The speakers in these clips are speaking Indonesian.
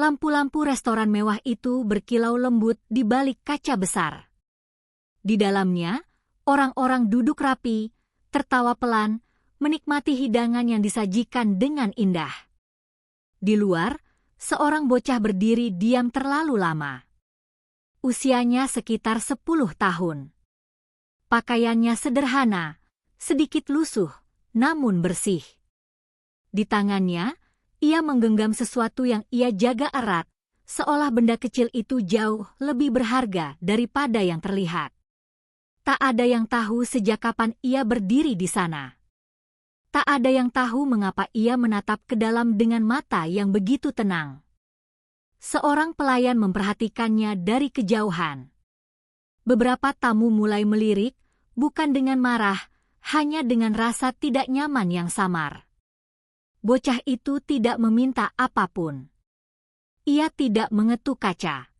Lampu-lampu restoran mewah itu berkilau lembut di balik kaca besar. Di dalamnya, orang-orang duduk rapi, tertawa pelan, menikmati hidangan yang disajikan dengan indah. Di luar, seorang bocah berdiri diam terlalu lama. Usianya sekitar 10 tahun. Pakaiannya sederhana, sedikit lusuh, namun bersih. Di tangannya, ia menggenggam sesuatu yang ia jaga erat, seolah benda kecil itu jauh lebih berharga daripada yang terlihat. Tak ada yang tahu sejak kapan ia berdiri di sana. Tak ada yang tahu mengapa ia menatap ke dalam dengan mata yang begitu tenang. Seorang pelayan memperhatikannya dari kejauhan. Beberapa tamu mulai melirik, bukan dengan marah, hanya dengan rasa tidak nyaman yang samar. Bocah itu tidak meminta apapun. Ia tidak mengetuk kaca.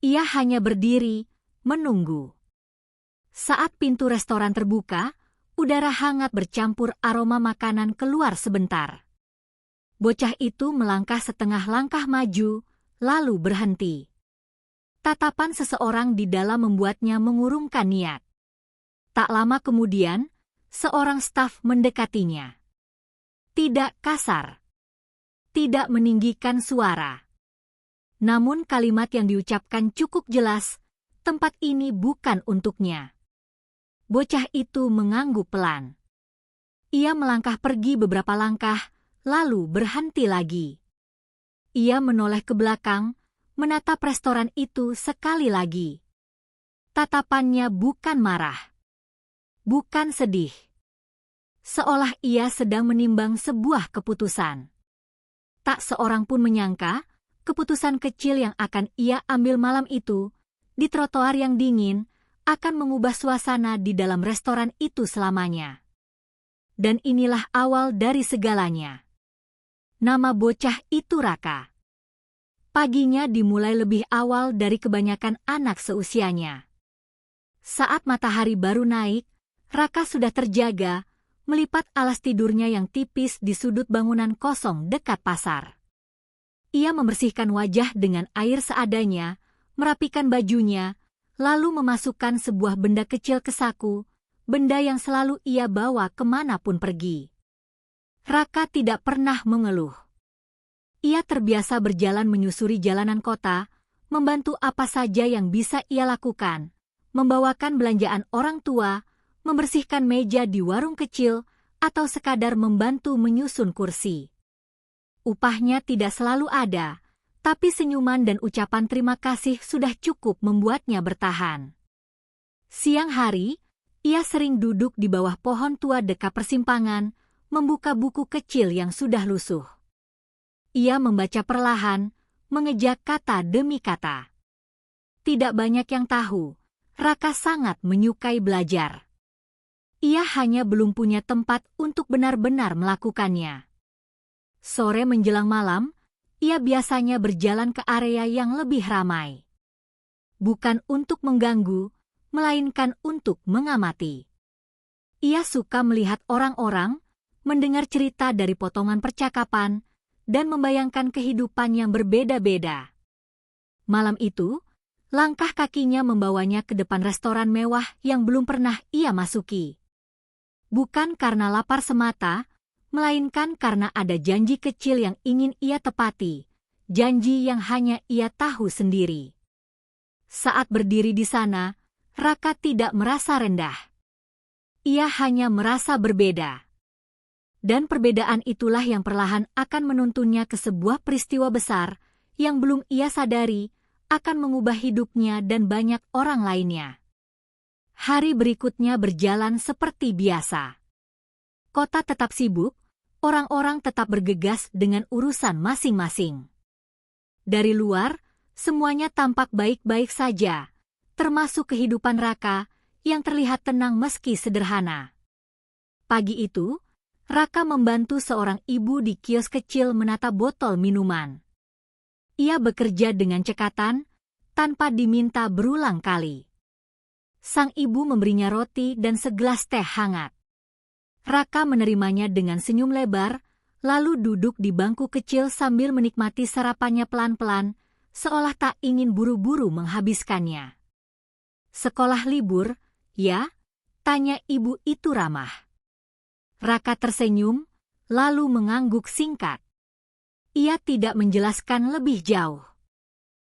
Ia hanya berdiri, menunggu. Saat pintu restoran terbuka, udara hangat bercampur aroma makanan keluar sebentar. Bocah itu melangkah setengah langkah maju, lalu berhenti. Tatapan seseorang di dalam membuatnya mengurungkan niat. Tak lama kemudian, seorang staf mendekatinya. Tidak kasar. Tidak meninggikan suara. Namun kalimat yang diucapkan cukup jelas, tempat ini bukan untuknya. Bocah itu mengangguk pelan. Ia melangkah pergi beberapa langkah, lalu berhenti lagi. Ia menoleh ke belakang, menatap restoran itu sekali lagi. Tatapannya bukan marah. Bukan sedih. Seolah ia sedang menimbang sebuah keputusan. Tak seorang pun menyangka, keputusan kecil yang akan ia ambil malam itu, di trotoar yang dingin, akan mengubah suasana di dalam restoran itu selamanya. Dan inilah awal dari segalanya. Nama bocah itu Raka. Paginya dimulai lebih awal dari kebanyakan anak seusianya. Saat matahari baru naik, Raka sudah terjaga, melipat alas tidurnya yang tipis di sudut bangunan kosong dekat pasar. Ia membersihkan wajah dengan air seadanya, merapikan bajunya, lalu memasukkan sebuah benda kecil ke saku, benda yang selalu ia bawa kemanapun pergi. Raka tidak pernah mengeluh. Ia terbiasa berjalan menyusuri jalanan kota, membantu apa saja yang bisa ia lakukan, membawakan belanjaan orang tua, membersihkan meja di warung kecil, atau sekadar membantu menyusun kursi. Upahnya tidak selalu ada, tapi senyuman dan ucapan terima kasih sudah cukup membuatnya bertahan. Siang hari, ia sering duduk di bawah pohon tua dekat persimpangan, membuka buku kecil yang sudah lusuh. Ia membaca perlahan, mengejak kata demi kata. Tidak banyak yang tahu, Raka sangat menyukai belajar. Ia hanya belum punya tempat untuk benar-benar melakukannya. Sore menjelang malam, ia biasanya berjalan ke area yang lebih ramai. Bukan untuk mengganggu, melainkan untuk mengamati. Ia suka melihat orang-orang, mendengar cerita dari potongan percakapan, dan membayangkan kehidupan yang berbeda-beda. Malam itu, langkah kakinya membawanya ke depan restoran mewah yang belum pernah ia masuki. Bukan karena lapar semata, melainkan karena ada janji kecil yang ingin ia tepati, janji yang hanya ia tahu sendiri. Saat berdiri di sana, Raka tidak merasa rendah. Ia hanya merasa berbeda. Dan perbedaan itulah yang perlahan akan menuntunnya ke sebuah peristiwa besar yang belum ia sadari akan mengubah hidupnya dan banyak orang lainnya. Hari berikutnya berjalan seperti biasa. Kota tetap sibuk, orang-orang tetap bergegas dengan urusan masing-masing. Dari luar, semuanya tampak baik-baik saja, termasuk kehidupan Raka yang terlihat tenang meski sederhana. Pagi itu, Raka membantu seorang ibu di kios kecil menata botol minuman. Ia bekerja dengan cekatan, tanpa diminta berulang kali. Sang ibu memberinya roti dan segelas teh hangat. Raka menerimanya dengan senyum lebar, lalu duduk di bangku kecil sambil menikmati sarapannya pelan-pelan, seolah tak ingin buru-buru menghabiskannya. "Sekolah libur, ya?" tanya ibu itu ramah. Raka tersenyum, lalu mengangguk singkat. Ia tidak menjelaskan lebih jauh.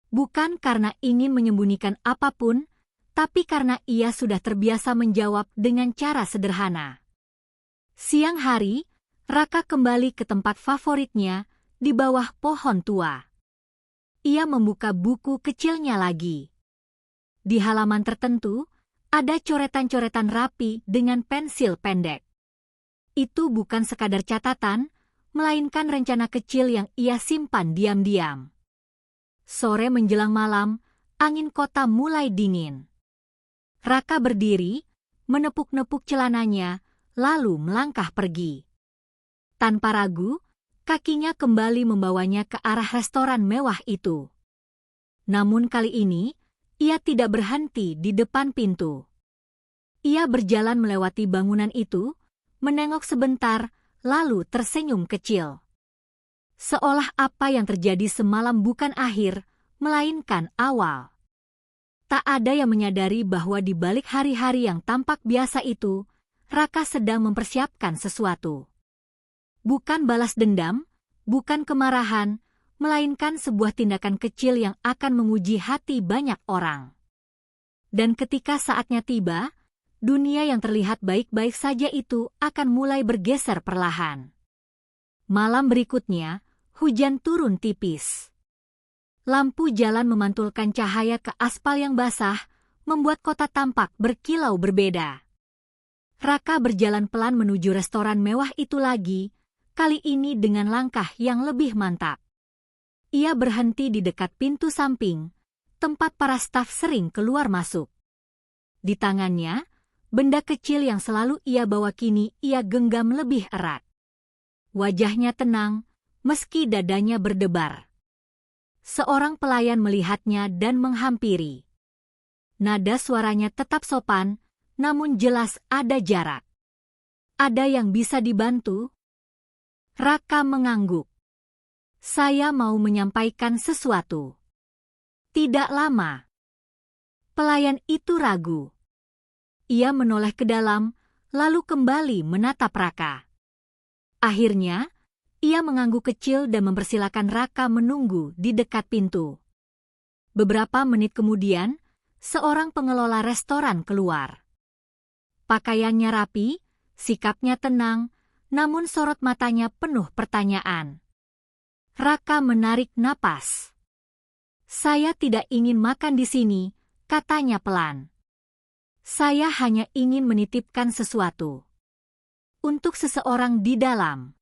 Bukan karena ingin menyembunyikan apapun, tapi karena ia sudah terbiasa menjawab dengan cara sederhana. Siang hari, Raka kembali ke tempat favoritnya di bawah pohon tua. Ia membuka buku kecilnya lagi. Di halaman tertentu, ada coretan-coretan rapi dengan pensil pendek. Itu bukan sekadar catatan, melainkan rencana kecil yang ia simpan diam-diam. Sore menjelang malam, angin kota mulai dingin. Raka berdiri, menepuk-nepuk celananya, lalu melangkah pergi. Tanpa ragu, kakinya kembali membawanya ke arah restoran mewah itu. Namun kali ini, ia tidak berhenti di depan pintu. Ia berjalan melewati bangunan itu, menengok sebentar, lalu tersenyum kecil. Seolah apa yang terjadi semalam bukan akhir, melainkan awal. Tak ada yang menyadari bahwa di balik hari-hari yang tampak biasa itu, Raka sedang mempersiapkan sesuatu. Bukan balas dendam, bukan kemarahan, melainkan sebuah tindakan kecil yang akan menguji hati banyak orang. Dan ketika saatnya tiba, dunia yang terlihat baik-baik saja itu akan mulai bergeser perlahan. Malam berikutnya, hujan turun tipis. Lampu jalan memantulkan cahaya ke aspal yang basah, membuat kota tampak berkilau berbeda. Raka berjalan pelan menuju restoran mewah itu lagi, kali ini dengan langkah yang lebih mantap. Ia berhenti di dekat pintu samping, tempat para staf sering keluar masuk. Di tangannya, benda kecil yang selalu ia bawa kini ia genggam lebih erat. Wajahnya tenang, meski dadanya berdebar. Seorang pelayan melihatnya dan menghampiri. Nada suaranya tetap sopan, namun jelas ada jarak. "Ada yang bisa dibantu?" Raka mengangguk. "Saya mau menyampaikan sesuatu." Tidak lama. Pelayan itu ragu. Ia menoleh ke dalam, lalu kembali menatap Raka. Akhirnya, ia mengangguk kecil dan mempersilakan Raka menunggu di dekat pintu. Beberapa menit kemudian, seorang pengelola restoran keluar. Pakaiannya rapi, sikapnya tenang, namun sorot matanya penuh pertanyaan. Raka menarik napas. "Saya tidak ingin makan di sini," katanya pelan. "Saya hanya ingin menitipkan sesuatu untuk seseorang di dalam."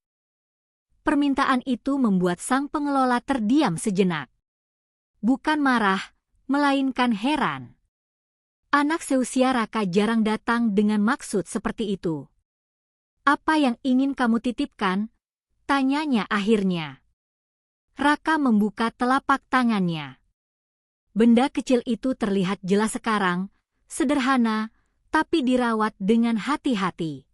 Permintaan itu membuat sang pengelola terdiam sejenak. Bukan marah, melainkan heran. Anak seusia Raka jarang datang dengan maksud seperti itu. "Apa yang ingin kamu titipkan?" tanyanya akhirnya. Raka membuka telapak tangannya. Benda kecil itu terlihat jelas sekarang, sederhana, tapi dirawat dengan hati-hati.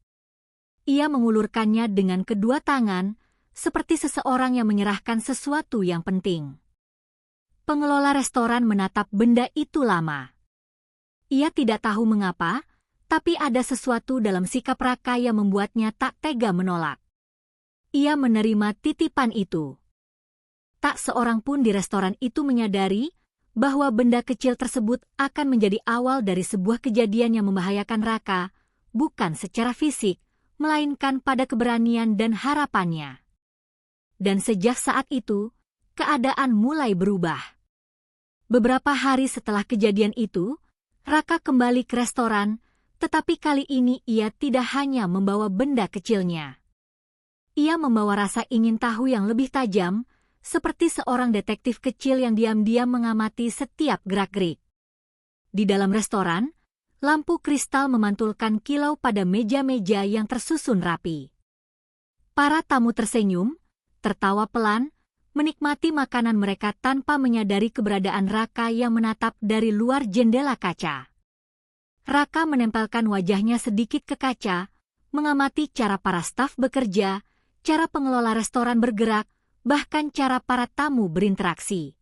Ia mengulurkannya dengan kedua tangan, seperti seseorang yang menyerahkan sesuatu yang penting. Pengelola restoran menatap benda itu lama. Ia tidak tahu mengapa, tapi ada sesuatu dalam sikap Raka yang membuatnya tak tega menolak. Ia menerima titipan itu. Tak seorang pun di restoran itu menyadari bahwa benda kecil tersebut akan menjadi awal dari sebuah kejadian yang membahayakan Raka, bukan secara fisik, melainkan pada keberanian dan harapannya. Dan sejak saat itu, keadaan mulai berubah. Beberapa hari setelah kejadian itu, Raka kembali ke restoran, tetapi kali ini ia tidak hanya membawa benda kecilnya. Ia membawa rasa ingin tahu yang lebih tajam, seperti seorang detektif kecil yang diam-diam mengamati setiap gerak-gerik. Di dalam restoran, lampu kristal memantulkan kilau pada meja-meja yang tersusun rapi. Para tamu tersenyum, tertawa pelan, menikmati makanan mereka tanpa menyadari keberadaan Raka yang menatap dari luar jendela kaca. Raka menempelkan wajahnya sedikit ke kaca, mengamati cara para staf bekerja, cara pengelola restoran bergerak, bahkan cara para tamu berinteraksi.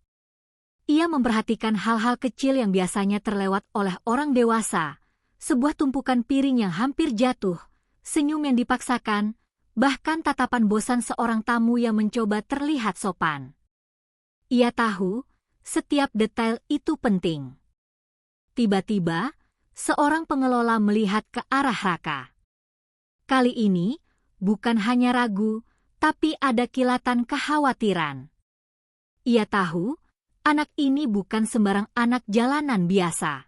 Ia memperhatikan hal-hal kecil yang biasanya terlewat oleh orang dewasa, sebuah tumpukan piring yang hampir jatuh, senyum yang dipaksakan, bahkan tatapan bosan seorang tamu yang mencoba terlihat sopan. Ia tahu, setiap detail itu penting. Tiba-tiba, seorang pengelola melihat ke arah Raka. Kali ini, bukan hanya ragu, tapi ada kilatan kekhawatiran. Ia tahu, anak ini bukan sembarang anak jalanan biasa.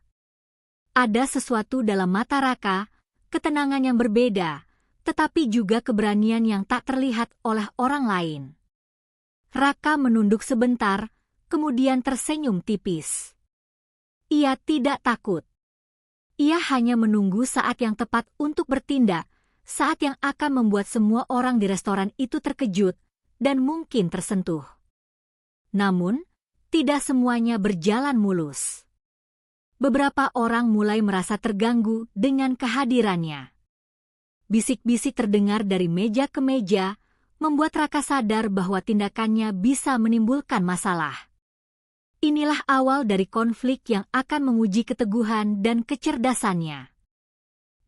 Ada sesuatu dalam mata Raka, ketenangan yang berbeda, tetapi juga keberanian yang tak terlihat oleh orang lain. Raka menunduk sebentar, kemudian tersenyum tipis. Ia tidak takut. Ia hanya menunggu saat yang tepat untuk bertindak, saat yang akan membuat semua orang di restoran itu terkejut dan mungkin tersentuh. Namun, tidak semuanya berjalan mulus. Beberapa orang mulai merasa terganggu dengan kehadirannya. Bisik-bisik terdengar dari meja ke meja, membuat Raka sadar bahwa tindakannya bisa menimbulkan masalah. Inilah awal dari konflik yang akan menguji keteguhan dan kecerdasannya.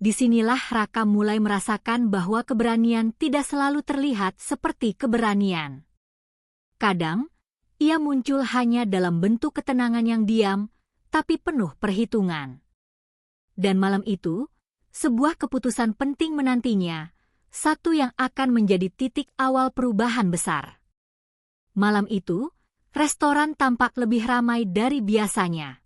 Disinilah Raka mulai merasakan bahwa keberanian tidak selalu terlihat seperti keberanian. Kadang, ia muncul hanya dalam bentuk ketenangan yang diam, tapi penuh perhitungan. Dan malam itu, sebuah keputusan penting menantinya, satu yang akan menjadi titik awal perubahan besar. Malam itu, restoran tampak lebih ramai dari biasanya.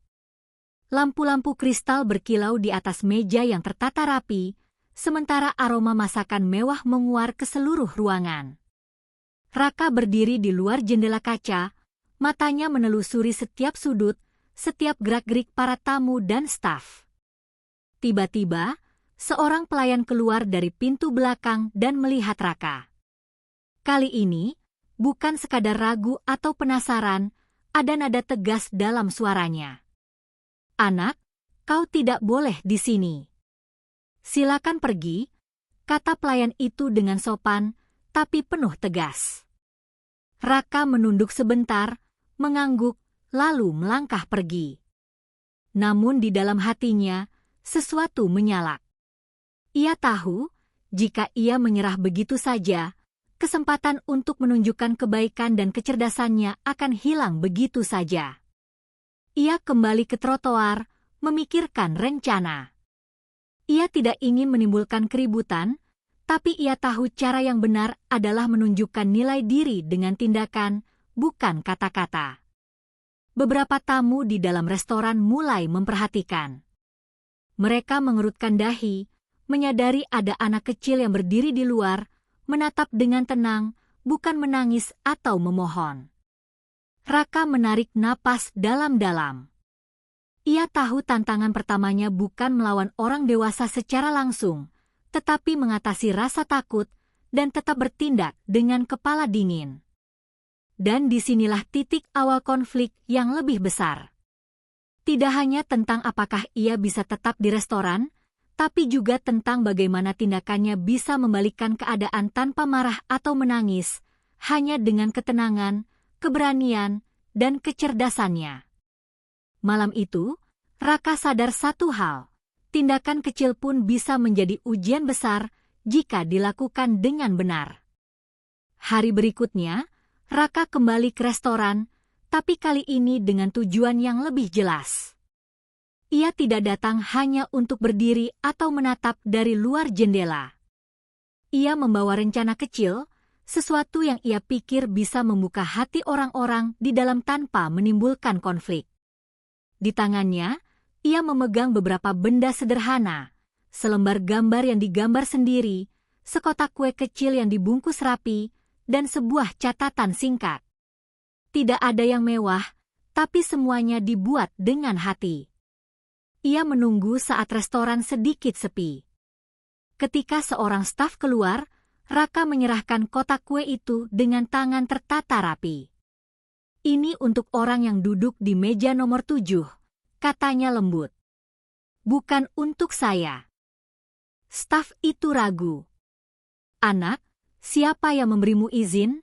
Lampu-lampu kristal berkilau di atas meja yang tertata rapi, sementara aroma masakan mewah menguar ke seluruh ruangan. Raka berdiri di luar jendela kaca, matanya menelusuri setiap sudut, setiap gerak-gerik para tamu dan staf. Tiba-tiba, seorang pelayan keluar dari pintu belakang dan melihat Raka. Kali ini, bukan sekadar ragu atau penasaran, ada nada tegas dalam suaranya. "Anak, kau tidak boleh di sini. Silakan pergi," kata pelayan itu dengan sopan, tapi penuh tegas. Raka menunduk sebentar, mengangguk, lalu melangkah pergi. Namun di dalam hatinya, sesuatu menyalak. Ia tahu, jika ia menyerah begitu saja, kesempatan untuk menunjukkan kebaikan dan kecerdasannya akan hilang begitu saja. Ia kembali ke trotoar, memikirkan rencana. Ia tidak ingin menimbulkan keributan, tapi ia tahu cara yang benar adalah menunjukkan nilai diri dengan tindakan, bukan kata-kata. Beberapa tamu di dalam restoran mulai memperhatikan. Mereka mengerutkan dahi, menyadari ada anak kecil yang berdiri di luar, menatap dengan tenang, bukan menangis atau memohon. Raka menarik napas dalam-dalam. Ia tahu tantangan pertamanya bukan melawan orang dewasa secara langsung, tetapi mengatasi rasa takut dan tetap bertindak dengan kepala dingin. Dan disinilah titik awal konflik yang lebih besar. Tidak hanya tentang apakah ia bisa tetap di restoran, tapi juga tentang bagaimana tindakannya bisa membalikkan keadaan tanpa marah atau menangis, hanya dengan ketenangan, keberanian, dan kecerdasannya. Malam itu, Raka sadar satu hal, tindakan kecil pun bisa menjadi ujian besar jika dilakukan dengan benar. Hari berikutnya, Raka kembali ke restoran, tapi kali ini dengan tujuan yang lebih jelas. Ia tidak datang hanya untuk berdiri atau menatap dari luar jendela. Ia membawa rencana kecil, sesuatu yang ia pikir bisa membuka hati orang-orang di dalam tanpa menimbulkan konflik. Di tangannya, ia memegang beberapa benda sederhana, selembar gambar yang digambar sendiri, sekotak kue kecil yang dibungkus rapi, dan sebuah catatan singkat. Tidak ada yang mewah, tapi semuanya dibuat dengan hati. Ia menunggu saat restoran sedikit sepi. Ketika seorang staf keluar, Raka menyerahkan kotak kue itu dengan tangan tertata rapi. "Ini untuk orang yang duduk di meja nomor 7, katanya lembut. "Bukan untuk saya." Staf itu ragu. "Anak, Siapa yang memberimu izin?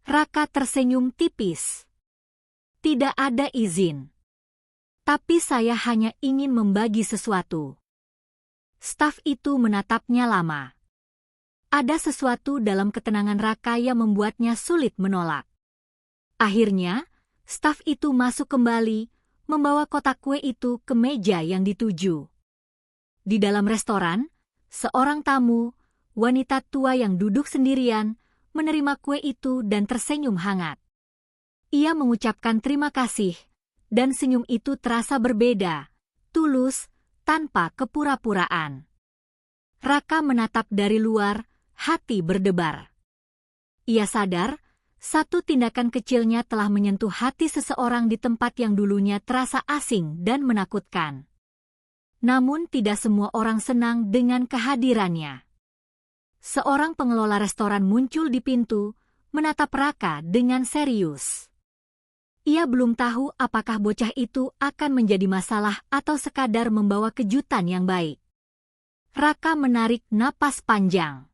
Raka tersenyum tipis. Tidak ada izin. Tapi saya hanya ingin membagi sesuatu. Staf itu menatapnya lama. Ada sesuatu dalam ketenangan Raka yang membuatnya sulit menolak. Akhirnya, staf itu masuk kembali, membawa kotak kue itu ke meja yang dituju. Di dalam restoran, seorang tamu, wanita tua yang duduk sendirian, menerima kue itu dan tersenyum hangat. Ia mengucapkan terima kasih, dan senyum itu terasa berbeda, tulus, tanpa kepura-puraan. Raka menatap dari luar, hati berdebar. Ia sadar, satu tindakan kecilnya telah menyentuh hati seseorang di tempat yang dulunya terasa asing dan menakutkan. Namun tidak semua orang senang dengan kehadirannya. Seorang pengelola restoran muncul di pintu, menatap Raka dengan serius. Ia belum tahu apakah bocah itu akan menjadi masalah atau sekadar membawa kejutan yang baik. Raka menarik napas panjang.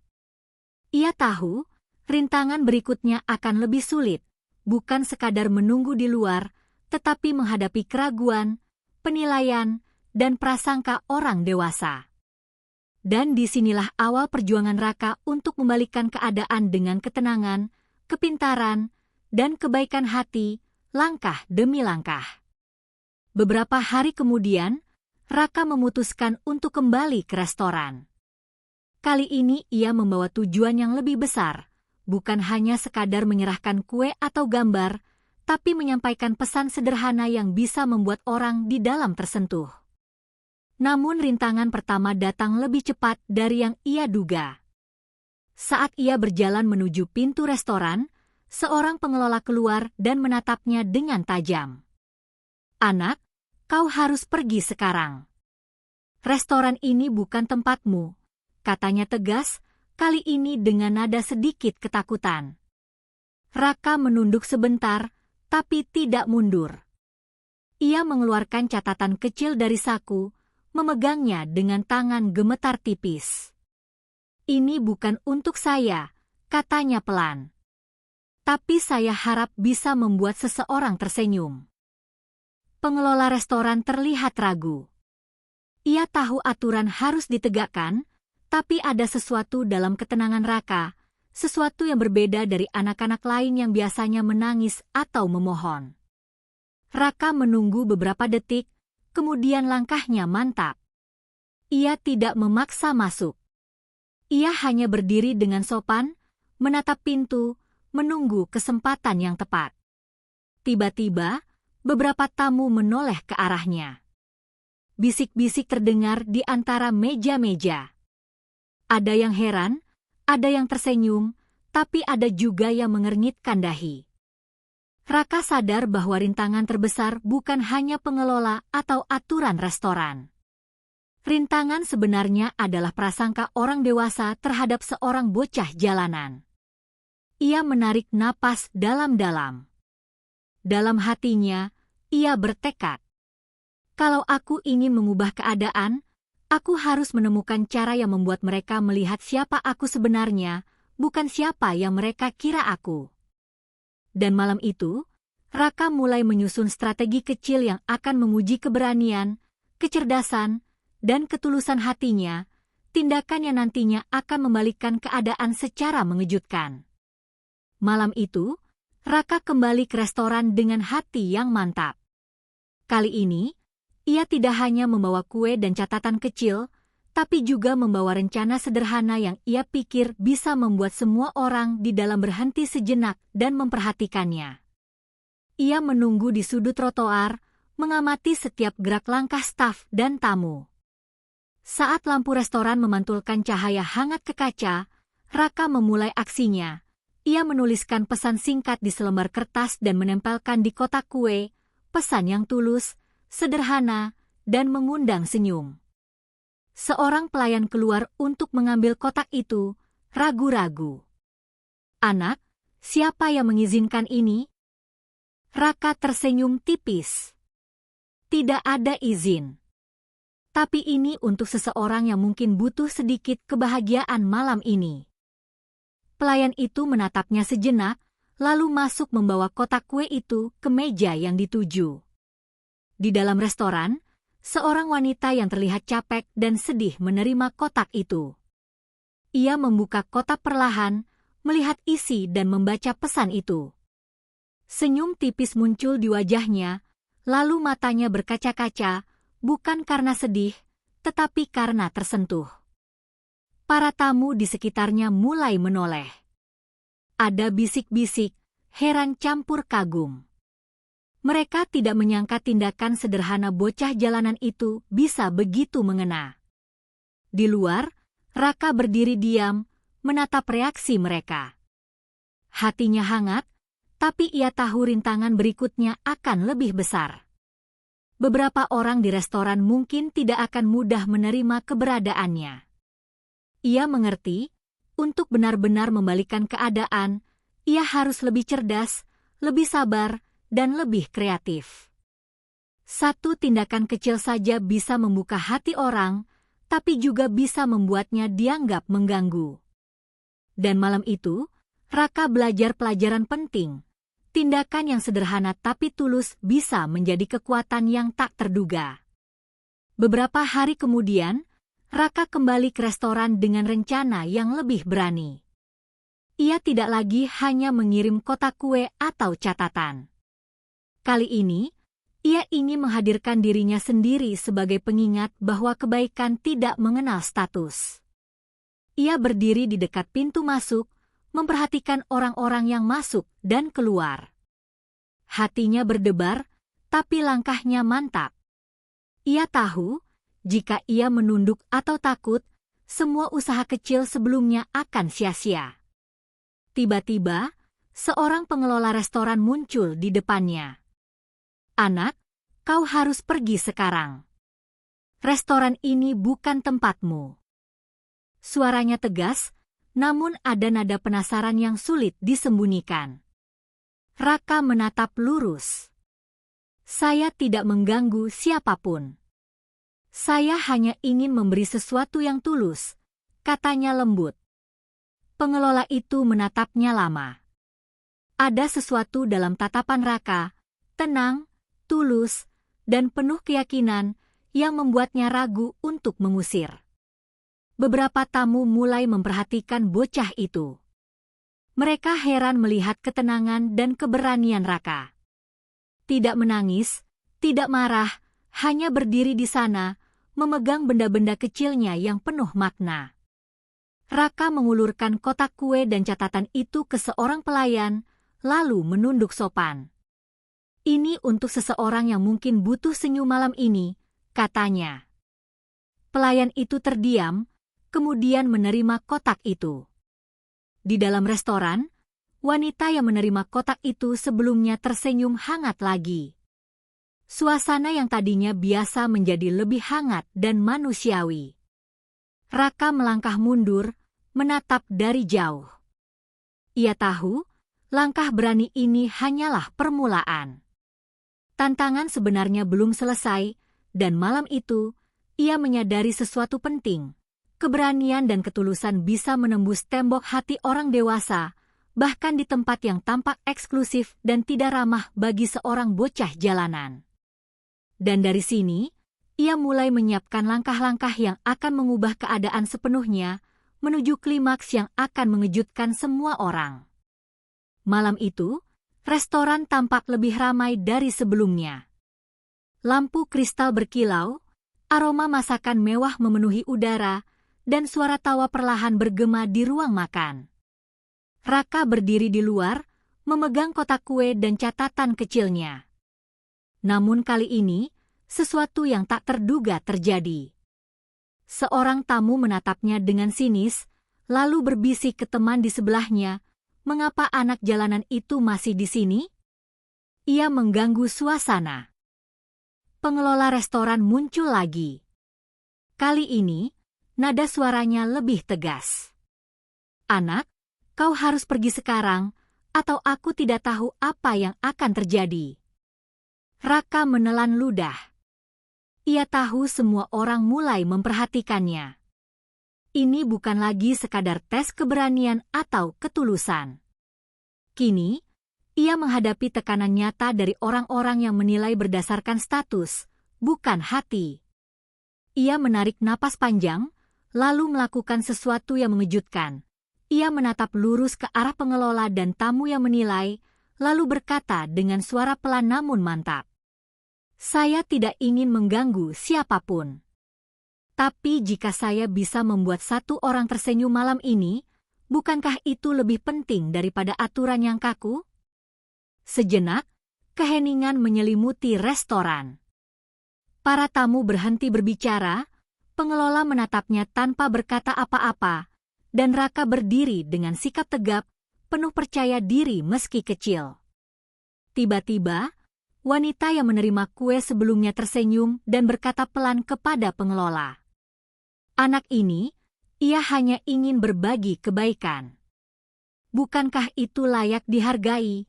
Ia tahu, rintangan berikutnya akan lebih sulit, bukan sekadar menunggu di luar, tetapi menghadapi keraguan, penilaian, dan prasangka orang dewasa. Dan disinilah awal perjuangan Raka untuk membalikkan keadaan dengan ketenangan, kepintaran, dan kebaikan hati, langkah demi langkah. Beberapa hari kemudian, Raka memutuskan untuk kembali ke restoran. Kali ini ia membawa tujuan yang lebih besar, bukan hanya sekadar menyerahkan kue atau gambar, tapi menyampaikan pesan sederhana yang bisa membuat orang di dalam tersentuh. Namun rintangan pertama datang lebih cepat dari yang ia duga. Saat ia berjalan menuju pintu restoran, seorang pengelola keluar dan menatapnya dengan tajam. "Anak, kau harus pergi sekarang. Restoran ini bukan tempatmu," katanya tegas, kali ini dengan nada sedikit ketakutan. Raka menunduk sebentar, tapi tidak mundur. Ia mengeluarkan catatan kecil dari saku, memegangnya dengan tangan gemetar tipis. "Ini bukan untuk saya," katanya pelan. "Tapi saya harap bisa membuat seseorang tersenyum." Pengelola restoran terlihat ragu. Ia tahu aturan harus ditegakkan, tapi ada sesuatu dalam ketenangan Raka, sesuatu yang berbeda dari anak-anak lain yang biasanya menangis atau memohon. Raka menunggu beberapa detik, kemudian langkahnya mantap. Ia tidak memaksa masuk. Ia hanya berdiri dengan sopan, menatap pintu, menunggu kesempatan yang tepat. Tiba-tiba, beberapa tamu menoleh ke arahnya. Bisik-bisik terdengar di antara meja-meja. Ada yang heran, ada yang tersenyum, tapi ada juga yang mengernyitkan dahi. Raka sadar bahwa rintangan terbesar bukan hanya pengelola atau aturan restoran. Rintangan sebenarnya adalah prasangka orang dewasa terhadap seorang bocah jalanan. Ia menarik napas dalam-dalam. Dalam hatinya, ia bertekad. "Kalau aku ingin mengubah keadaan, aku harus menemukan cara yang membuat mereka melihat siapa aku sebenarnya, bukan siapa yang mereka kira aku." Dan malam itu, Raka mulai menyusun strategi kecil yang akan menguji keberanian, kecerdasan, dan ketulusan hatinya, tindakan yang nantinya akan membalikkan keadaan secara mengejutkan. Malam itu, Raka kembali ke restoran dengan hati yang mantap. Kali ini, ia tidak hanya membawa kue dan catatan kecil, tapi juga membawa rencana sederhana yang ia pikir bisa membuat semua orang di dalam berhenti sejenak dan memperhatikannya. Ia menunggu di sudut trotoar, mengamati setiap gerak langkah staf dan tamu. Saat lampu restoran memantulkan cahaya hangat ke kaca, Raka memulai aksinya. Ia menuliskan pesan singkat di selembar kertas dan menempelkan di kotak kue, pesan yang tulus, sederhana, dan mengundang senyum. Seorang pelayan keluar untuk mengambil kotak itu, ragu-ragu. "Anak, siapa yang mengizinkan ini?" Raka tersenyum tipis. "Tidak ada izin. Tapi ini untuk seseorang yang mungkin butuh sedikit kebahagiaan malam ini." Pelayan itu menatapnya sejenak, lalu masuk membawa kotak kue itu ke meja yang dituju. Di dalam restoran, seorang wanita yang terlihat capek dan sedih menerima kotak itu. Ia membuka kotak perlahan, melihat isi dan membaca pesan itu. Senyum tipis muncul di wajahnya, lalu matanya berkaca-kaca, bukan karena sedih, tetapi karena tersentuh. Para tamu di sekitarnya mulai menoleh. Ada bisik-bisik, heran campur kagum. Mereka tidak menyangka tindakan sederhana bocah jalanan itu bisa begitu mengena. Di luar, Raka berdiri diam, menatap reaksi mereka. Hatinya hangat, tapi ia tahu rintangan berikutnya akan lebih besar. Beberapa orang di restoran mungkin tidak akan mudah menerima keberadaannya. Ia mengerti, untuk benar-benar membalikkan keadaan, ia harus lebih cerdas, lebih sabar, dan lebih kreatif. Satu tindakan kecil saja bisa membuka hati orang, tapi juga bisa membuatnya dianggap mengganggu. Dan malam itu, Raka belajar pelajaran penting. Tindakan yang sederhana tapi tulus bisa menjadi kekuatan yang tak terduga. Beberapa hari kemudian, Raka kembali ke restoran dengan rencana yang lebih berani. Ia tidak lagi hanya mengirim kotak kue atau catatan. Kali ini, ia ingin menghadirkan dirinya sendiri sebagai pengingat bahwa kebaikan tidak mengenal status. Ia berdiri di dekat pintu masuk, memperhatikan orang-orang yang masuk dan keluar. Hatinya berdebar, tapi langkahnya mantap. Ia tahu, jika ia menunduk atau takut, semua usaha kecil sebelumnya akan sia-sia. Tiba-tiba, seorang pengelola restoran muncul di depannya. "Anak, kau harus pergi sekarang. Restoran ini bukan tempatmu." Suaranya tegas, namun ada nada penasaran yang sulit disembunyikan. Raka menatap lurus. "Saya tidak mengganggu siapapun. Saya hanya ingin memberi sesuatu yang tulus," katanya lembut. Pengelola itu menatapnya lama. Ada sesuatu dalam tatapan Raka, tenang, tulus, dan penuh keyakinan yang membuatnya ragu untuk mengusir. Beberapa tamu mulai memperhatikan bocah itu. Mereka heran melihat ketenangan dan keberanian Raka. Tidak menangis, tidak marah, hanya berdiri di sana, memegang benda-benda kecilnya yang penuh makna. Raka mengulurkan kotak kue dan catatan itu ke seorang pelayan, lalu menunduk sopan. "Ini untuk seseorang yang mungkin butuh senyum malam ini," katanya. Pelayan itu terdiam, kemudian menerima kotak itu. Di dalam restoran, wanita yang menerima kotak itu sebelumnya tersenyum hangat lagi. Suasana yang tadinya biasa menjadi lebih hangat dan manusiawi. Raka melangkah mundur, menatap dari jauh. Ia tahu, langkah berani ini hanyalah permulaan. Tantangan sebenarnya belum selesai, dan malam itu, ia menyadari sesuatu penting. Keberanian dan ketulusan bisa menembus tembok hati orang dewasa, bahkan di tempat yang tampak eksklusif dan tidak ramah bagi seorang bocah jalanan. Dan dari sini, ia mulai menyiapkan langkah-langkah yang akan mengubah keadaan sepenuhnya, menuju klimaks yang akan mengejutkan semua orang. Malam itu, restoran tampak lebih ramai dari sebelumnya. Lampu kristal berkilau, aroma masakan mewah memenuhi udara, dan suara tawa perlahan bergema di ruang makan. Raka berdiri di luar, memegang kotak kue dan catatan kecilnya. Namun kali ini, sesuatu yang tak terduga terjadi. Seorang tamu menatapnya dengan sinis, lalu berbisik ke teman di sebelahnya, "Mengapa anak jalanan itu masih di sini?" Ia mengganggu suasana. Pengelola restoran muncul lagi. Kali ini, nada suaranya lebih tegas. "Anak, kau harus pergi sekarang, atau aku tidak tahu apa yang akan terjadi." Raka menelan ludah. Ia tahu semua orang mulai memperhatikannya. Ini bukan lagi sekadar tes keberanian atau ketulusan. Kini, ia menghadapi tekanan nyata dari orang-orang yang menilai berdasarkan status, bukan hati. Ia menarik napas panjang, lalu melakukan sesuatu yang mengejutkan. Ia menatap lurus ke arah pengelola dan tamu yang menilai, lalu berkata dengan suara pelan namun mantap. Saya tidak ingin mengganggu siapapun. Tapi jika saya bisa membuat satu orang tersenyum malam ini, bukankah itu lebih penting daripada aturan yang kaku? Sejenak, keheningan menyelimuti restoran. Para tamu berhenti berbicara, pengelola menatapnya tanpa berkata apa-apa, dan Raka berdiri dengan sikap tegap, penuh percaya diri meski kecil. Tiba-tiba, wanita yang menerima kue sebelumnya tersenyum dan berkata pelan kepada pengelola. Anak ini, ia hanya ingin berbagi kebaikan. Bukankah itu layak dihargai?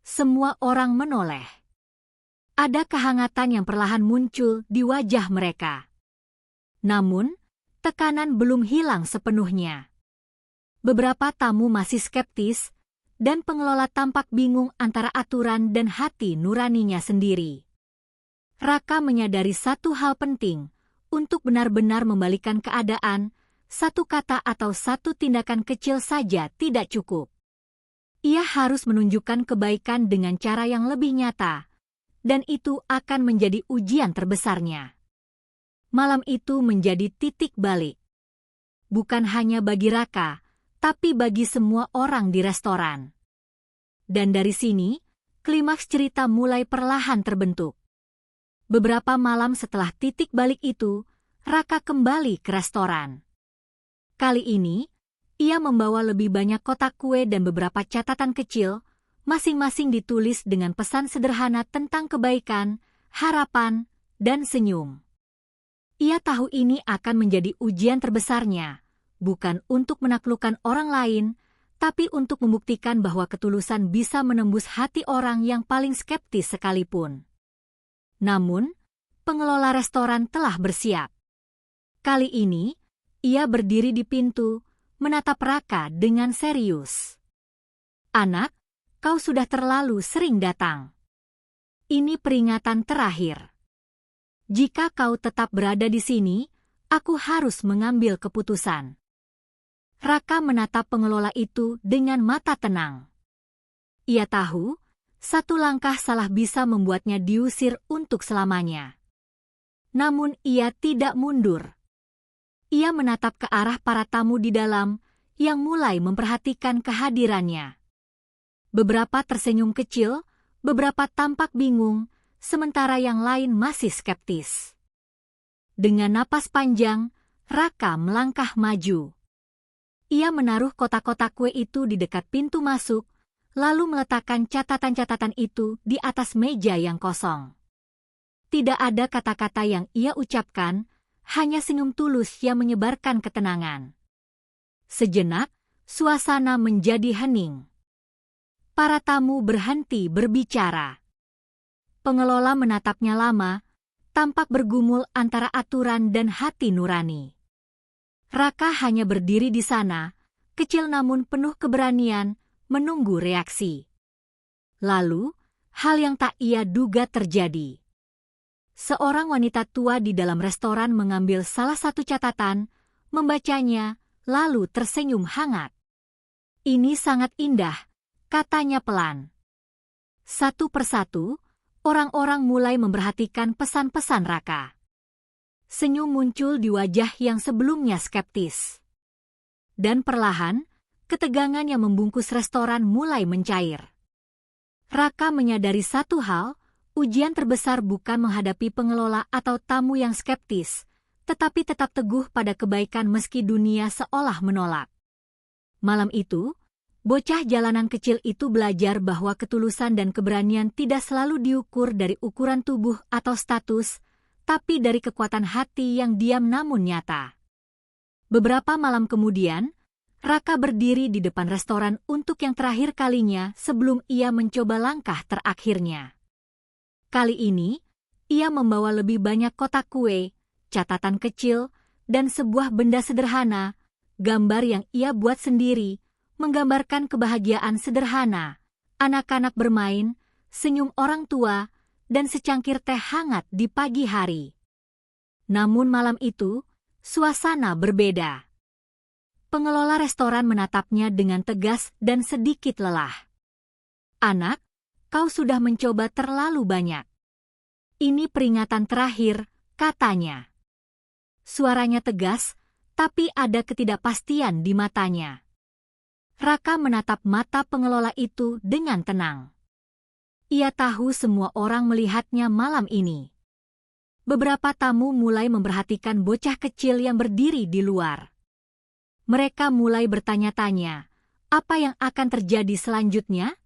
Semua orang menoleh. Ada kehangatan yang perlahan muncul di wajah mereka. Namun, tekanan belum hilang sepenuhnya. Beberapa tamu masih skeptis, dan pengelola tampak bingung antara aturan dan hati nuraninya sendiri. Raka menyadari satu hal penting. Untuk benar-benar membalikan keadaan, satu kata atau satu tindakan kecil saja tidak cukup. Ia harus menunjukkan kebaikan dengan cara yang lebih nyata, dan itu akan menjadi ujian terbesarnya. Malam itu menjadi titik balik. Bukan hanya bagi Raka, tapi bagi semua orang di restoran. Dan dari sini, klimaks cerita mulai perlahan terbentuk. Beberapa malam setelah titik balik itu, Raka kembali ke restoran. Kali ini, ia membawa lebih banyak kotak kue dan beberapa catatan kecil, masing-masing ditulis dengan pesan sederhana tentang kebaikan, harapan, dan senyum. Ia tahu ini akan menjadi ujian terbesarnya, bukan untuk menaklukkan orang lain, tapi untuk membuktikan bahwa ketulusan bisa menembus hati orang yang paling skeptis sekalipun. Namun, pengelola restoran telah bersiap. Kali ini, ia berdiri di pintu, menatap Raka dengan serius. Anak, kau sudah terlalu sering datang. Ini peringatan terakhir. Jika kau tetap berada di sini, aku harus mengambil keputusan. Raka menatap pengelola itu dengan mata tenang. Ia tahu, satu langkah salah bisa membuatnya diusir untuk selamanya. Namun ia tidak mundur. Ia menatap ke arah para tamu di dalam, yang mulai memperhatikan kehadirannya. Beberapa tersenyum kecil, beberapa tampak bingung, sementara yang lain masih skeptis. Dengan napas panjang, Raka melangkah maju. Ia menaruh kotak-kotak kue itu di dekat pintu masuk, lalu meletakkan catatan-catatan itu di atas meja yang kosong. Tidak ada kata-kata yang ia ucapkan, hanya senyum tulus yang menyebarkan ketenangan. Sejenak, suasana menjadi hening. Para tamu berhenti berbicara. Pengelola menatapnya lama, tampak bergumul antara aturan dan hati nurani. Raka hanya berdiri di sana, kecil namun penuh keberanian, menunggu reaksi. Lalu, hal yang tak ia duga terjadi. Seorang wanita tua di dalam restoran mengambil salah satu catatan, membacanya, lalu tersenyum hangat. Ini sangat indah, katanya pelan. Satu persatu, orang-orang mulai memperhatikan pesan-pesan Raka. Senyum muncul di wajah yang sebelumnya skeptis. Dan perlahan, ketegangan yang membungkus restoran mulai mencair. Raka menyadari satu hal, ujian terbesar bukan menghadapi pengelola atau tamu yang skeptis, tetapi tetap teguh pada kebaikan meski dunia seolah menolak. Malam itu, bocah jalanan kecil itu belajar bahwa ketulusan dan keberanian tidak selalu diukur dari ukuran tubuh atau status, tapi dari kekuatan hati yang diam namun nyata. Beberapa malam kemudian, Raka berdiri di depan restoran untuk yang terakhir kalinya sebelum ia mencoba langkah terakhirnya. Kali ini, ia membawa lebih banyak kotak kue, catatan kecil, dan sebuah benda sederhana, gambar yang ia buat sendiri, menggambarkan kebahagiaan sederhana, anak-anak bermain, senyum orang tua, dan secangkir teh hangat di pagi hari. Namun malam itu, suasana berbeda. Pengelola restoran menatapnya dengan tegas dan sedikit lelah. "Anak, kau sudah mencoba terlalu banyak. Ini peringatan terakhir," katanya. Suaranya tegas, tapi ada ketidakpastian di matanya. Raka menatap mata pengelola itu dengan tenang. Ia tahu semua orang melihatnya malam ini. Beberapa tamu mulai memperhatikan bocah kecil yang berdiri di luar. Mereka mulai bertanya-tanya, apa yang akan terjadi selanjutnya?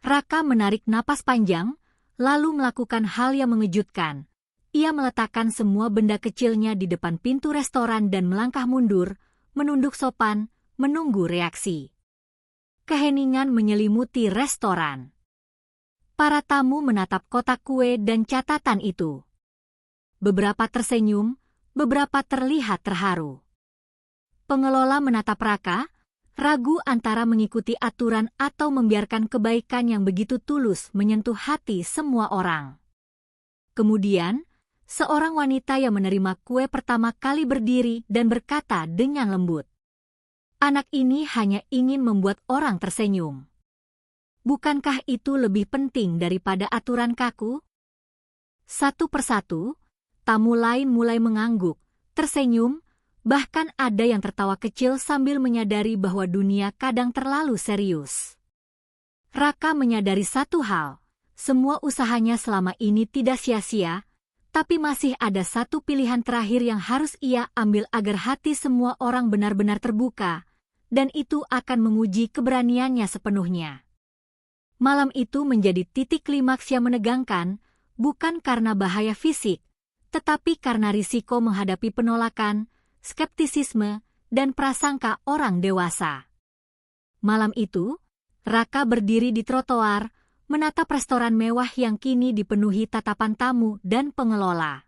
Raka menarik napas panjang, lalu melakukan hal yang mengejutkan. Ia meletakkan semua benda kecilnya di depan pintu restoran dan melangkah mundur, menunduk sopan, menunggu reaksi. Keheningan menyelimuti restoran. Para tamu menatap kotak kue dan catatan itu. Beberapa tersenyum, beberapa terlihat terharu. Pengelola menatap Raka, ragu antara mengikuti aturan atau membiarkan kebaikan yang begitu tulus menyentuh hati semua orang. Kemudian, seorang wanita yang menerima kue pertama kali berdiri dan berkata dengan lembut, "Anak ini hanya ingin membuat orang tersenyum. Bukankah itu lebih penting daripada aturan kaku?" Satu persatu, tamu lain mulai mengangguk, tersenyum, bahkan ada yang tertawa kecil sambil menyadari bahwa dunia kadang terlalu serius. Raka menyadari satu hal, semua usahanya selama ini tidak sia-sia, tapi masih ada satu pilihan terakhir yang harus ia ambil agar hati semua orang benar-benar terbuka, dan itu akan menguji keberaniannya sepenuhnya. Malam itu menjadi titik klimaks yang menegangkan, bukan karena bahaya fisik, tetapi karena risiko menghadapi penolakan, skeptisisme, dan prasangka orang dewasa. Malam itu, Raka berdiri di trotoar, menatap restoran mewah yang kini dipenuhi tatapan tamu dan pengelola.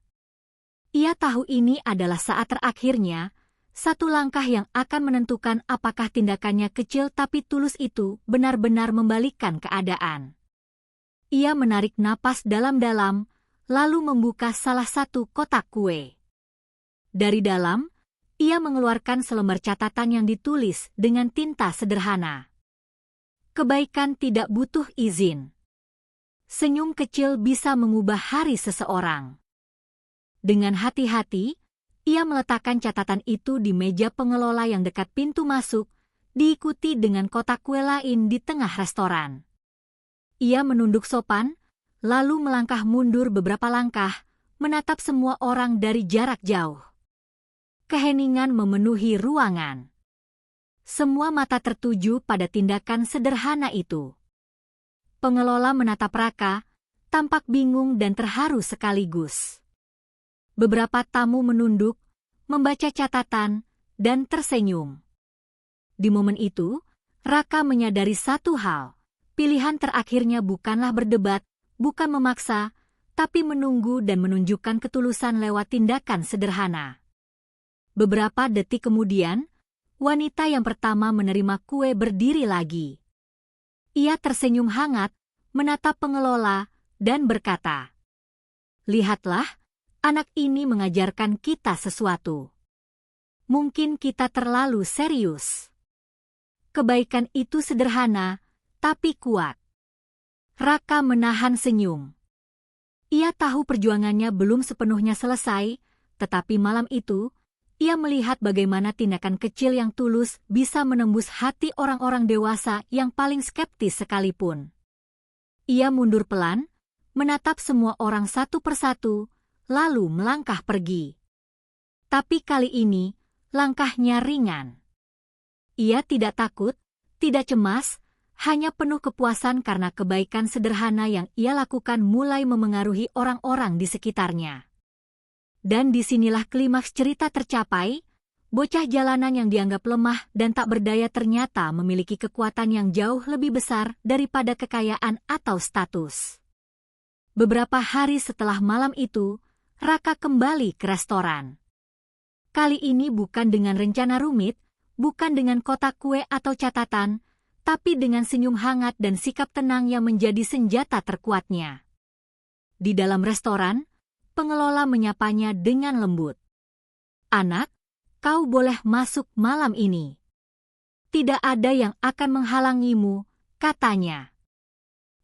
Ia tahu ini adalah saat terakhirnya, satu langkah yang akan menentukan apakah tindakannya kecil tapi tulus itu benar-benar membalikkan keadaan. Ia menarik napas dalam-dalam, lalu membuka salah satu kotak kue. Dari dalam, ia mengeluarkan selembar catatan yang ditulis dengan tinta sederhana. Kebaikan tidak butuh izin. Senyum kecil bisa mengubah hari seseorang. Dengan hati-hati, ia meletakkan catatan itu di meja pengelola yang dekat pintu masuk, diikuti dengan kotak kue lain di tengah restoran. Ia menunduk sopan, lalu melangkah mundur beberapa langkah, menatap semua orang dari jarak jauh. Keheningan memenuhi ruangan. Semua mata tertuju pada tindakan sederhana itu. Pengelola menatap Raka, tampak bingung dan terharu sekaligus. Beberapa tamu menunduk, membaca catatan, dan tersenyum. Di momen itu, Raka menyadari satu hal, pilihan terakhirnya bukanlah berdebat, bukan memaksa, tapi menunggu dan menunjukkan ketulusan lewat tindakan sederhana. Beberapa detik kemudian, wanita yang pertama menerima kue berdiri lagi. Ia tersenyum hangat, menatap pengelola, dan berkata, "Lihatlah, anak ini mengajarkan kita sesuatu. Mungkin kita terlalu serius. Kebaikan itu sederhana, tapi kuat." Raka menahan senyum. Ia tahu perjuangannya belum sepenuhnya selesai, tetapi malam itu, ia melihat bagaimana tindakan kecil yang tulus bisa menembus hati orang-orang dewasa yang paling skeptis sekalipun. Ia mundur pelan, menatap semua orang satu persatu, lalu melangkah pergi. Tapi kali ini, langkahnya ringan. Ia tidak takut, tidak cemas, hanya penuh kepuasan karena kebaikan sederhana yang ia lakukan mulai memengaruhi orang-orang di sekitarnya. Dan disinilah klimaks cerita tercapai, bocah jalanan yang dianggap lemah dan tak berdaya ternyata memiliki kekuatan yang jauh lebih besar daripada kekayaan atau status. Beberapa hari setelah malam itu, Raka kembali ke restoran. Kali ini bukan dengan rencana rumit, bukan dengan kotak kue atau catatan, tapi dengan senyum hangat dan sikap tenang yang menjadi senjata terkuatnya. Di dalam restoran, pengelola menyapanya dengan lembut. "Anak, kau boleh masuk malam ini. Tidak ada yang akan menghalangimu," katanya.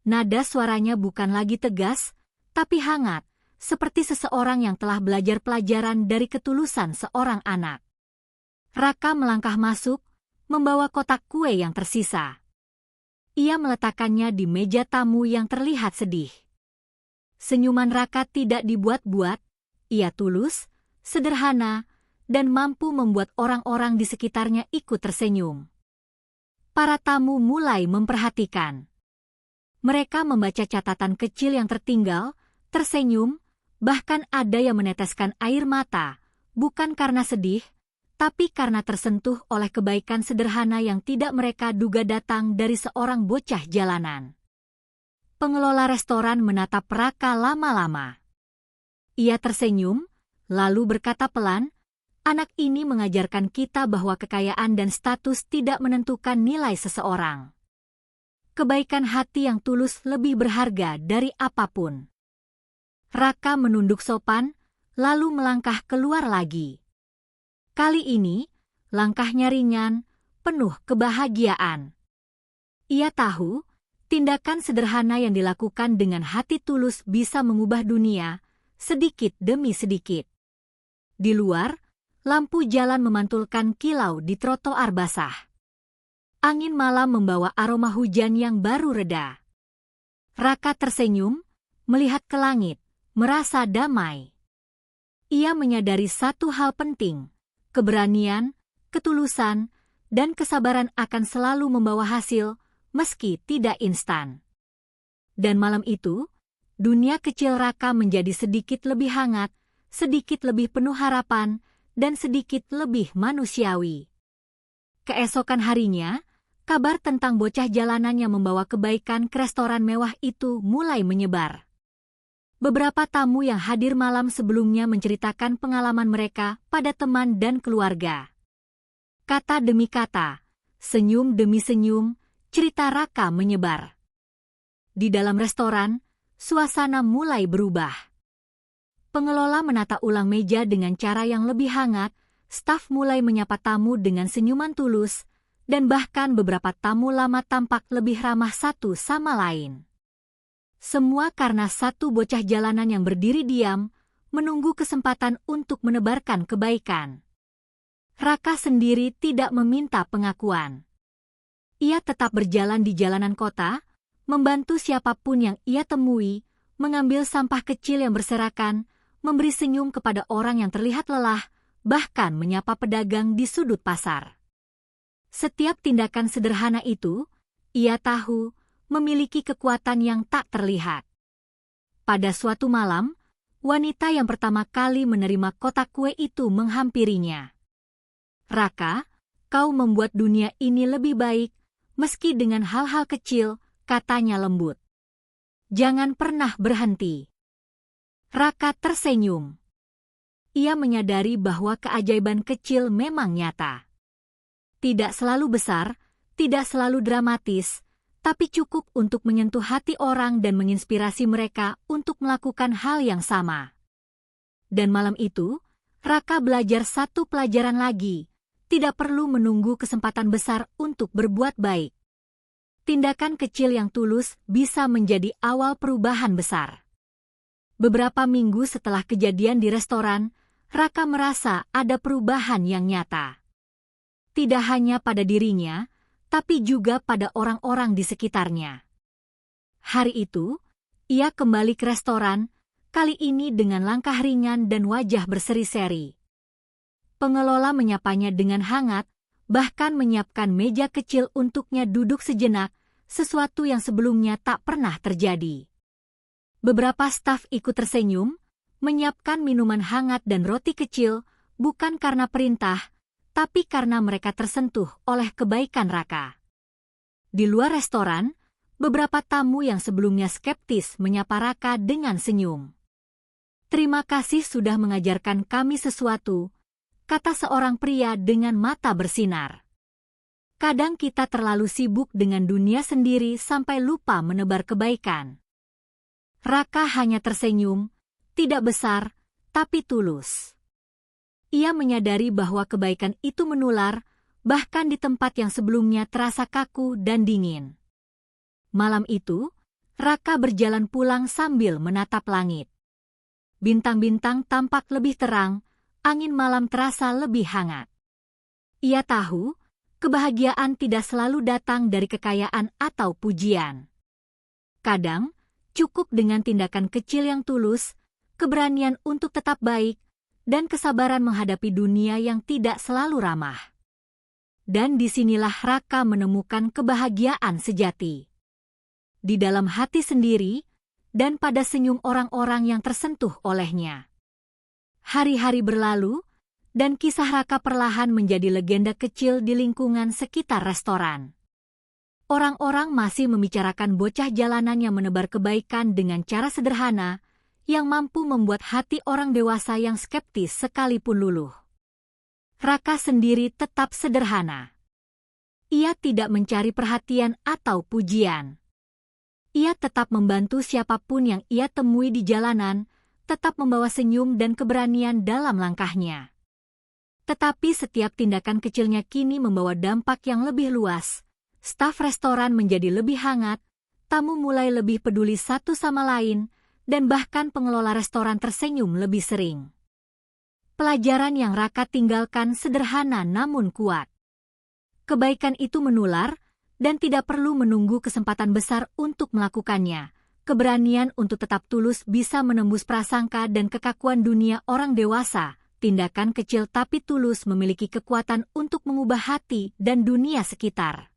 Nada suaranya bukan lagi tegas, tapi hangat, seperti seseorang yang telah belajar pelajaran dari ketulusan seorang anak. Raka melangkah masuk, membawa kotak kue yang tersisa. Ia meletakkannya di meja tamu yang terlihat sedih. Senyuman Raka tidak dibuat-buat, ia tulus, sederhana, dan mampu membuat orang-orang di sekitarnya ikut tersenyum. Para tamu mulai memperhatikan. Mereka membaca catatan kecil yang tertinggal, tersenyum, bahkan ada yang meneteskan air mata, bukan karena sedih, tapi karena tersentuh oleh kebaikan sederhana yang tidak mereka duga datang dari seorang bocah jalanan. Pengelola restoran menatap Raka lama-lama. Ia tersenyum, lalu berkata pelan, "Anak ini mengajarkan kita bahwa kekayaan dan status tidak menentukan nilai seseorang. Kebaikan hati yang tulus lebih berharga dari apapun." Raka menunduk sopan, lalu melangkah keluar lagi. Kali ini, langkahnya ringan, penuh kebahagiaan. Ia tahu, tindakan sederhana yang dilakukan dengan hati tulus bisa mengubah dunia, sedikit demi sedikit. Di luar, lampu jalan memantulkan kilau di trotoar basah. Angin malam membawa aroma hujan yang baru reda. Raka tersenyum, melihat ke langit, merasa damai. Ia menyadari satu hal penting, keberanian, ketulusan, dan kesabaran akan selalu membawa hasil, meski tidak instan. Dan malam itu, dunia kecil Raka menjadi sedikit lebih hangat, sedikit lebih penuh harapan, dan sedikit lebih manusiawi. Keesokan harinya, kabar tentang bocah jalanan yang membawa kebaikan ke restoran mewah itu mulai menyebar. Beberapa tamu yang hadir malam sebelumnya menceritakan pengalaman mereka pada teman dan keluarga. Kata demi kata, senyum demi senyum, cerita Raka menyebar. Di dalam restoran, suasana mulai berubah. Pengelola menata ulang meja dengan cara yang lebih hangat, staf mulai menyapa tamu dengan senyuman tulus, dan bahkan beberapa tamu lama tampak lebih ramah satu sama lain. Semua karena satu bocah jalanan yang berdiri diam, menunggu kesempatan untuk menebarkan kebaikan. Raka sendiri tidak meminta pengakuan. Ia tetap berjalan di jalanan kota, membantu siapapun yang ia temui, mengambil sampah kecil yang berserakan, memberi senyum kepada orang yang terlihat lelah, bahkan menyapa pedagang di sudut pasar. Setiap tindakan sederhana itu, ia tahu, memiliki kekuatan yang tak terlihat. Pada suatu malam, wanita yang pertama kali menerima kotak kue itu menghampirinya. "Raka, kau membuat dunia ini lebih baik, meski dengan hal-hal kecil," katanya lembut. "Jangan pernah berhenti." Raka tersenyum. Ia menyadari bahwa keajaiban kecil memang nyata. Tidak selalu besar, tidak selalu dramatis, tapi cukup untuk menyentuh hati orang dan menginspirasi mereka untuk melakukan hal yang sama. Dan malam itu, Raka belajar satu pelajaran lagi, tidak perlu menunggu kesempatan besar untuk berbuat baik. Tindakan kecil yang tulus bisa menjadi awal perubahan besar. Beberapa minggu setelah kejadian di restoran, Raka merasa ada perubahan yang nyata. Tidak hanya pada dirinya, tapi juga pada orang-orang di sekitarnya. Hari itu, ia kembali ke restoran, kali ini dengan langkah ringan dan wajah berseri-seri. Pengelola menyapanya dengan hangat, bahkan menyiapkan meja kecil untuknya duduk sejenak, sesuatu yang sebelumnya tak pernah terjadi. Beberapa staf ikut tersenyum, menyiapkan minuman hangat dan roti kecil, bukan karena perintah, tapi karena mereka tersentuh oleh kebaikan Raka. Di luar restoran, beberapa tamu yang sebelumnya skeptis menyapa Raka dengan senyum. "Terima kasih sudah mengajarkan kami sesuatu," kata seorang pria dengan mata bersinar. Kadang kita terlalu sibuk dengan dunia sendiri sampai lupa menebar kebaikan. Raka hanya tersenyum, tidak besar, tapi tulus. Ia menyadari bahwa kebaikan itu menular, bahkan di tempat yang sebelumnya terasa kaku dan dingin. Malam itu, Raka berjalan pulang sambil menatap langit. Bintang-bintang tampak lebih terang, angin malam terasa lebih hangat. Ia tahu, kebahagiaan tidak selalu datang dari kekayaan atau pujian. Kadang, cukup dengan tindakan kecil yang tulus, keberanian untuk tetap baik, dan kesabaran menghadapi dunia yang tidak selalu ramah. Dan disinilah Raka menemukan kebahagiaan sejati. Di dalam hati sendiri, dan pada senyum orang-orang yang tersentuh olehnya. Hari-hari berlalu, dan kisah Raka perlahan menjadi legenda kecil di lingkungan sekitar restoran. Orang-orang masih membicarakan bocah jalanan yang menebar kebaikan dengan cara sederhana, yang mampu membuat hati orang dewasa yang skeptis sekalipun luluh. Raka sendiri tetap sederhana. Ia tidak mencari perhatian atau pujian. Ia tetap membantu siapapun yang ia temui di jalanan, tetap membawa senyum dan keberanian dalam langkahnya. Tetapi setiap tindakan kecilnya kini membawa dampak yang lebih luas. Staf restoran menjadi lebih hangat, tamu mulai lebih peduli satu sama lain, dan bahkan pengelola restoran tersenyum lebih sering. Pelajaran yang Raka tinggalkan sederhana namun kuat. Kebaikan itu menular, dan tidak perlu menunggu kesempatan besar untuk melakukannya. Keberanian untuk tetap tulus bisa menembus prasangka dan kekakuan dunia orang dewasa. Tindakan kecil tapi tulus memiliki kekuatan untuk mengubah hati dan dunia sekitar.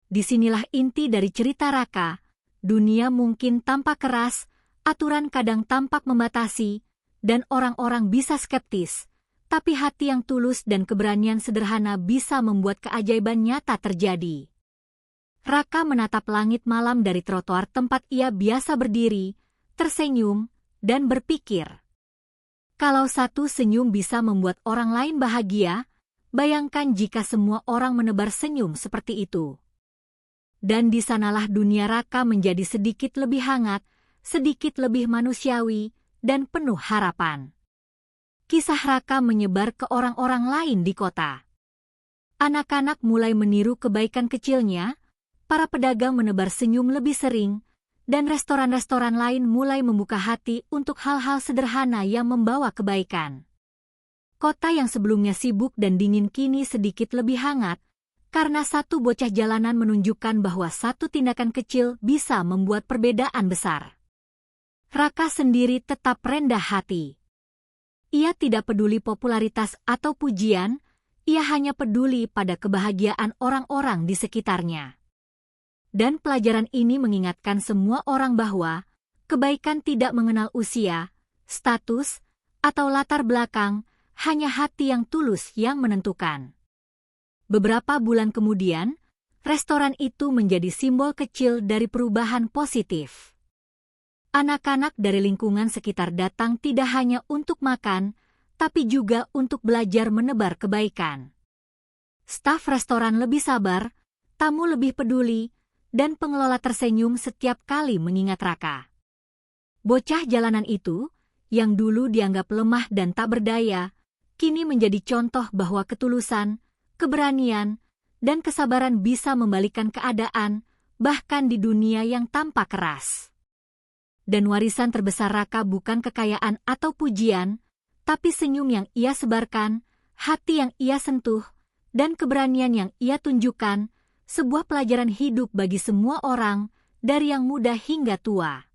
Disinilah inti dari cerita Raka. Dunia mungkin tampak keras, aturan kadang tampak membatasi, dan orang-orang bisa skeptis. Tapi hati yang tulus dan keberanian sederhana bisa membuat keajaiban nyata terjadi. Raka menatap langit malam dari trotoar tempat ia biasa berdiri, tersenyum, dan berpikir. Kalau satu senyum bisa membuat orang lain bahagia, bayangkan jika semua orang menebar senyum seperti itu. Dan di sanalah dunia Raka menjadi sedikit lebih hangat, sedikit lebih manusiawi, dan penuh harapan. Kisah Raka menyebar ke orang-orang lain di kota. Anak-anak mulai meniru kebaikan kecilnya, para pedagang menebar senyum lebih sering, dan restoran-restoran lain mulai membuka hati untuk hal-hal sederhana yang membawa kebaikan. Kota yang sebelumnya sibuk dan dingin kini sedikit lebih hangat, karena satu bocah jalanan menunjukkan bahwa satu tindakan kecil bisa membuat perbedaan besar. Raka sendiri tetap rendah hati. Ia tidak peduli popularitas atau pujian, ia hanya peduli pada kebahagiaan orang-orang di sekitarnya. Dan pelajaran ini mengingatkan semua orang bahwa kebaikan tidak mengenal usia, status, atau latar belakang, hanya hati yang tulus yang menentukan. Beberapa bulan kemudian, restoran itu menjadi simbol kecil dari perubahan positif. Anak-anak dari lingkungan sekitar datang tidak hanya untuk makan, tapi juga untuk belajar menebar kebaikan. Staf restoran lebih sabar, tamu lebih peduli, dan pengelola tersenyum setiap kali mengingat Raka. Bocah jalanan itu, yang dulu dianggap lemah dan tak berdaya, kini menjadi contoh bahwa ketulusan, keberanian, dan kesabaran bisa membalikkan keadaan, bahkan di dunia yang tampak keras. Dan warisan terbesar Raka bukan kekayaan atau pujian, tapi senyum yang ia sebarkan, hati yang ia sentuh, dan keberanian yang ia tunjukkan, sebuah pelajaran hidup bagi semua orang, dari yang muda hingga tua.